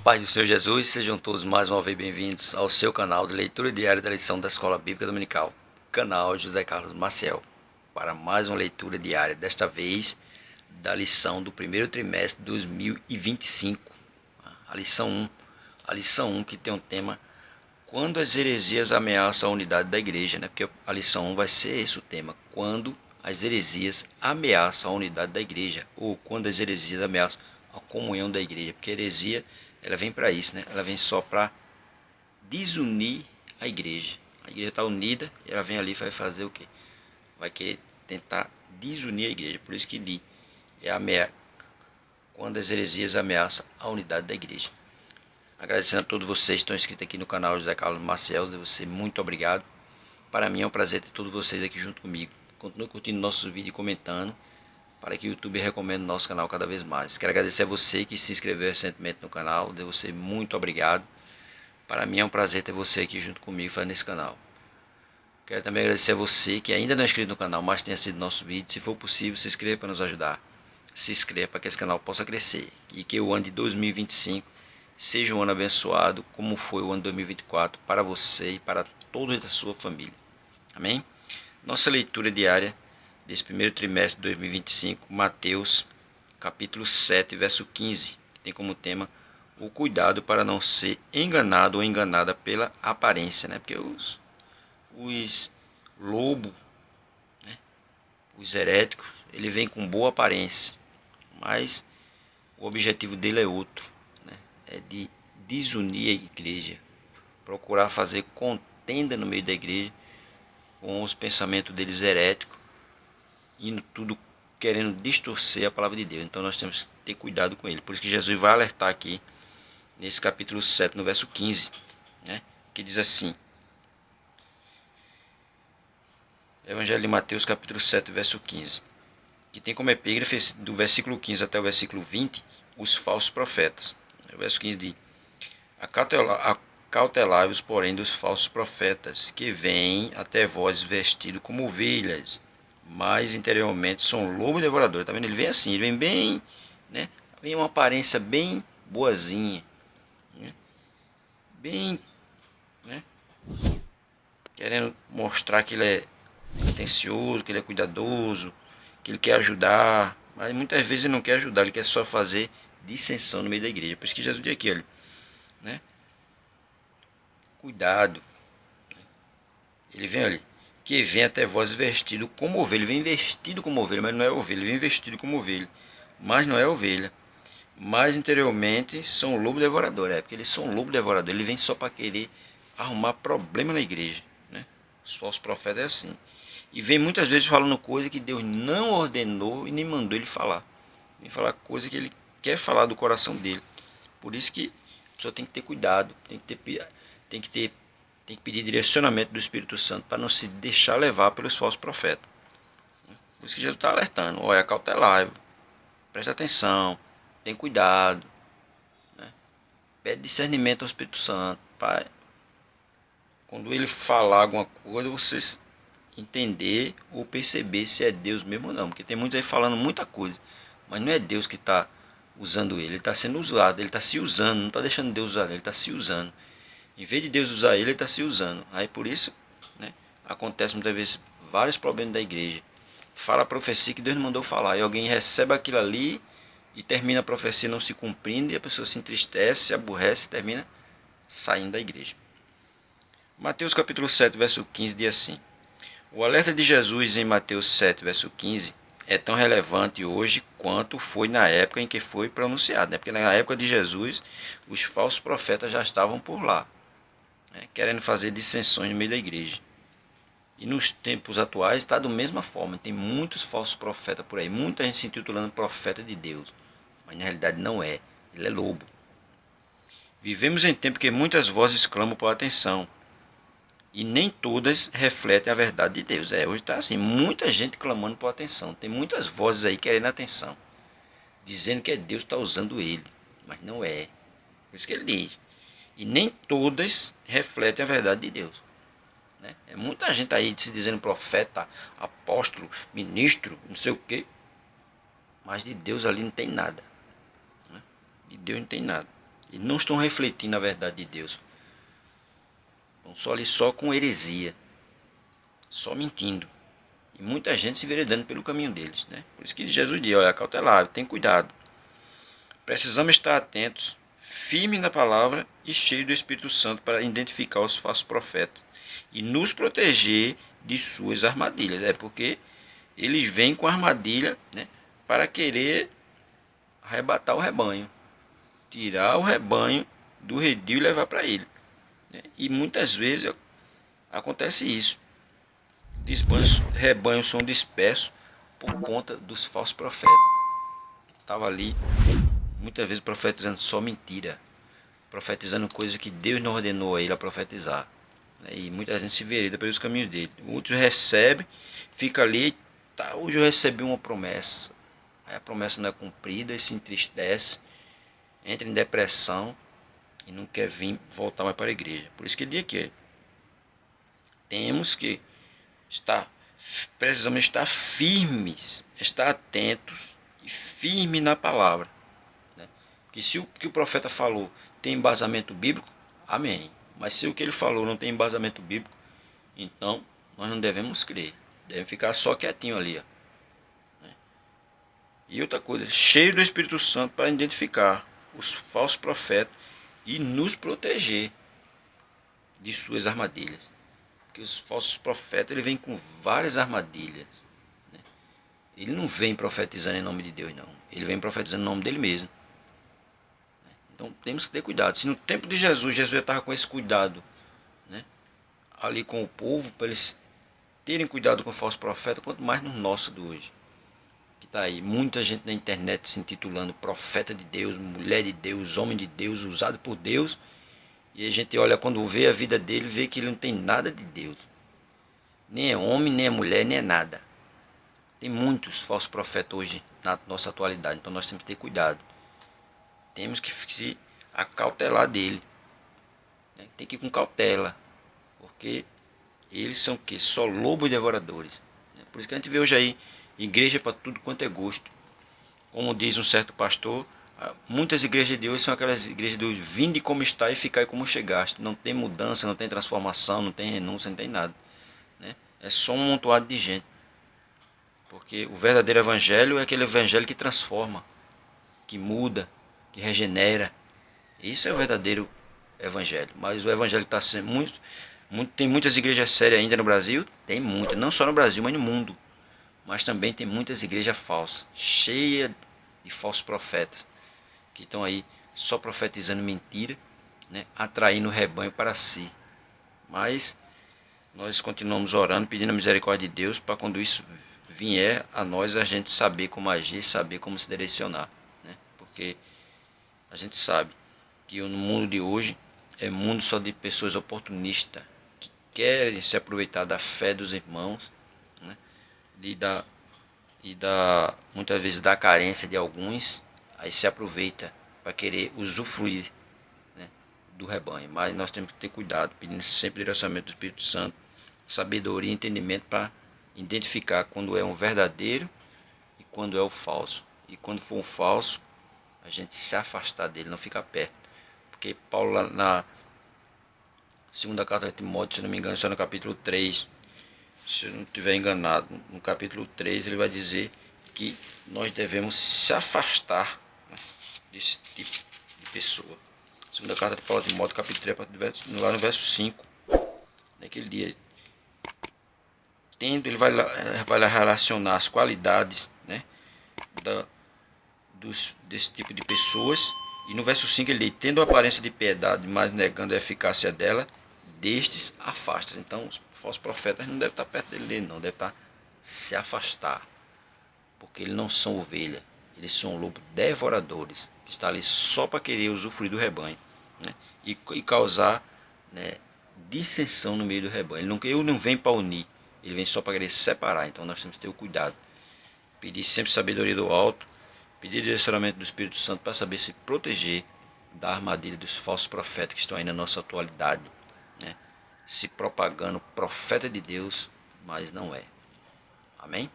Paz do Senhor Jesus, sejam todos mais uma vez bem-vindos ao seu canal de leitura diária da lição da Escola Bíblica Dominical, canal José Carlos Maciel, para mais uma leitura diária, desta vez da lição do primeiro trimestre de 2025, a lição 1 que tem um tema: quando as heresias ameaçam a unidade da igreja, né? Porque a lição 1 vai ser esse o tema: quando as heresias ameaçam a unidade da igreja, ou quando as heresias ameaçam a comunhão da igreja, porque a heresia ela vem para isso, né? Ela vem só para desunir a igreja. A igreja está unida e ela vem ali e vai fazer o quê? Vai querer tentar desunir a igreja. Por isso que diz, quando as heresias ameaçam a unidade da igreja. Agradecendo a todos vocês que estão inscritos aqui no canal José Carlos Maciel, você muito obrigado. Para mim é um prazer ter todos vocês aqui junto comigo. Continue curtindo nossos vídeos e comentando, para que o YouTube recomende o nosso canal cada vez mais. Quero agradecer a você que se inscreveu recentemente no canal, de você muito obrigado. Para mim é um prazer ter você aqui junto comigo fazendo esse canal. Quero também agradecer a você que ainda não é inscrito no canal, mas tenha sido nosso vídeo. Se for possível, se inscreva para nos ajudar. Se inscreva para que esse canal possa crescer e que o ano de 2025 seja um ano abençoado, como foi o ano de 2024 para você e para toda a sua família. Amém? Nossa leitura diária desse primeiro trimestre de 2025, Mateus capítulo 7, verso 15, que tem como tema o cuidado para não ser enganado ou enganada pela aparência, né? Porque os lobos, né? Os heréticos, ele vem com boa aparência, mas o objetivo dele é outro, né? É de desunir a igreja, procurar fazer contenda no meio da igreja com os pensamentos deles heréticos, indo tudo querendo distorcer a palavra de Deus. Então nós temos que ter cuidado com ele. Por isso que Jesus vai alertar aqui nesse capítulo 7, no verso 15, né? Que diz assim: Evangelho de Mateus capítulo 7, verso 15, que tem como epígrafe do versículo 15 até o versículo 20 os falsos profetas. O verso 15 diz: acautelai-vos, porém, dos falsos profetas, que vêm até vós vestidos como ovelhas, mas interiormente são lobo devorador. Tá vendo? Ele vem assim, ele vem bem, né? Vem uma aparência bem boazinha, né? Bem, né? Querendo mostrar que ele é atencioso, que ele é cuidadoso, que ele quer ajudar, mas muitas vezes ele não quer ajudar, ele quer só fazer dissensão no meio da igreja. Por isso que Jesus diz aqui, olha, né? Cuidado. Ele vem ali, que vem até vós vestido como ovelha. Ele vem vestido como ovelha, mas não é ovelha. Ele vem vestido como ovelha, mas não é ovelha. Mas interiormente são lobo devorador. É porque eles são lobo devorador. Ele vem só para querer arrumar problema na igreja, né? Os falsos profetas é assim. E vem muitas vezes falando coisa que Deus não ordenou e nem mandou ele falar. Vem falar coisa que ele quer falar do coração dele. Por isso que a pessoa tem que ter cuidado, tem que pedir direcionamento do Espírito Santo para não se deixar levar pelos falsos profetas. Por isso que Jesus está alertando: olha, cautelai, presta atenção, tem cuidado, né? Pede discernimento ao Espírito Santo, para quando ele falar alguma coisa, você entender ou perceber se é Deus mesmo ou não. Porque tem muitos aí falando muita coisa, mas não é Deus que está usando ele está sendo usado, ele está se usando, não está deixando Deus usar ele está se usando. Em vez de Deus usar ele está se usando. Aí por isso, né, acontece muitas vezes vários problemas da igreja. Fala a profecia que Deus não mandou falar, e alguém recebe aquilo ali e termina a profecia não se cumprindo, e a pessoa se entristece, se aborrece e termina saindo da igreja. Mateus capítulo 7, verso 15 diz assim: o alerta de Jesus em Mateus 7, verso 15 é tão relevante hoje quanto foi na época em que foi pronunciado, né? Porque na época de Jesus os falsos profetas já estavam por lá, né, querendo fazer dissensões no meio da igreja. E nos tempos atuais está da mesma forma. Tem muitos falsos profetas por aí. Muita gente se intitulando profeta de Deus, mas na realidade não é. Ele é lobo. Vivemos em tempo que muitas vozes clamam por atenção, e nem todas refletem a verdade de Deus. Hoje está assim, muita gente clamando por atenção. Tem muitas vozes aí querendo atenção, dizendo que é Deus que está usando ele, mas não é. Por isso que ele diz: e nem todas refletem a verdade de Deus, né? É muita gente aí se dizendo profeta, apóstolo, ministro, não sei o que, mas de Deus ali não tem nada, né? De Deus não tem nada. e não estão refletindo a verdade de Deus. Estão só ali só com heresia, só mentindo. E muita gente se enveredando pelo caminho deles, né? Por isso que Jesus diz, olha, cautelar, tem cuidado. Precisamos estar atentos, firmes na palavra e cheios do Espírito Santo para identificar os falsos profetas e nos proteger de suas armadilhas. É porque eles vêm com armadilha, né, para querer arrebatar o rebanho, tirar o rebanho do redil e levar para ele, né? E muitas vezes acontece isso. Rebanhos são dispersos por conta dos falsos profetas. Estava ali muitas vezes profetizando só mentira, profetizando coisas que Deus não ordenou a ele a profetizar, né? E muita gente se vereda pelos caminhos dele. Outros recebem, fica ali, tá, hoje eu recebi uma promessa, aí a promessa não é cumprida e se entristece, entra em depressão e não quer vir voltar mais para a igreja. Por isso que ele diz aqui, temos que precisamos estar firmes, estar atentos e firmes na palavra, né? Que se o que o profeta falou tem embasamento bíblico, amém. Mas se o que ele falou não tem embasamento bíblico, então nós não devemos crer, devemos ficar só quietinho ali, ó, né? E outra coisa, cheio do Espírito Santo para identificar os falsos profetas e nos proteger de suas armadilhas. Porque os falsos profetas, ele vem com várias armadilhas, né? Ele não vem profetizando em nome de Deus, não. Ele vem profetizando em nome dele mesmo. Então temos que ter cuidado. Se no tempo de Jesus, Jesus já estava com esse cuidado, né, ali com o povo, para eles terem cuidado com o falso profeta, quanto mais no nosso de hoje. Que está aí, muita gente na internet se intitulando profeta de Deus, mulher de Deus, homem de Deus, usado por Deus. E a gente olha, quando vê a vida dele, vê que ele não tem nada de Deus. Nem é homem, nem é mulher, nem é nada. Tem muitos falsos profetas hoje na nossa atualidade. Então nós temos que ter cuidado. Temos que se acautelar dele, né? Tem que ir com cautela. Porque eles são o quê? Só lobos devoradores, né? Por isso que a gente vê hoje aí igreja para tudo quanto é gosto. Como diz um certo pastor, muitas igrejas de hoje são aquelas igrejas do vinde como está e ficai como chegaste. Não tem mudança, não tem transformação, não tem renúncia, não tem nada, né? É só um montoado de gente. Porque o verdadeiro evangelho é aquele evangelho que transforma, que muda, que regenera. Isso é o verdadeiro evangelho. Mas o evangelho está sendo tem muitas igrejas sérias ainda no Brasil? Tem muitas, não só no Brasil, mas no mundo. Mas também tem muitas igrejas falsas, cheias de falsos profetas, que estão aí só profetizando mentira, né, atraindo o rebanho para si. Mas nós continuamos orando, pedindo a misericórdia de Deus, para quando isso vier a nós, a gente saber como agir, saber como se direcionar, né? Porque a gente sabe que no mundo de hoje é mundo só de pessoas oportunistas, que querem se aproveitar da fé dos irmãos, né, muitas vezes da carência de alguns, aí se aproveita para querer usufruir, né, do rebanho. Mas nós temos que ter cuidado, pedindo sempre o direcionamento do Espírito Santo, sabedoria e entendimento para identificar quando é um verdadeiro e quando é o falso. E quando for um falso, a gente se afastar dele, não ficar perto. Porque Paulo, lá na segunda carta de Timóteo, se não me engano, está no capítulo 3, se eu não estiver enganado, no capítulo 3 ele vai dizer que nós devemos se afastar, né, desse tipo de pessoa. Segunda carta de Paulo a Timóteo, capítulo 3, lá no verso 5, naquele dia, ele vai relacionar as qualidades, né, desse tipo de pessoas. E no verso 5 ele diz, tendo a aparência de piedade, mas negando a eficácia dela, destes afasta. Então os falsos profetas não devem estar perto dele, não, devem estar se afastar, porque eles não são ovelha, eles são lobos devoradores, que estão ali só para querer usufruir do rebanho, né, e causar, né, dissensão no meio do rebanho. Ele não vem para unir, ele vem só para querer separar. Então nós temos que ter o cuidado, pedir sempre sabedoria do alto, pedir direcionamento do Espírito Santo para saber se proteger da armadilha dos falsos profetas que estão aí na nossa atualidade, né, se propagando profeta de Deus, mas não é. Amém?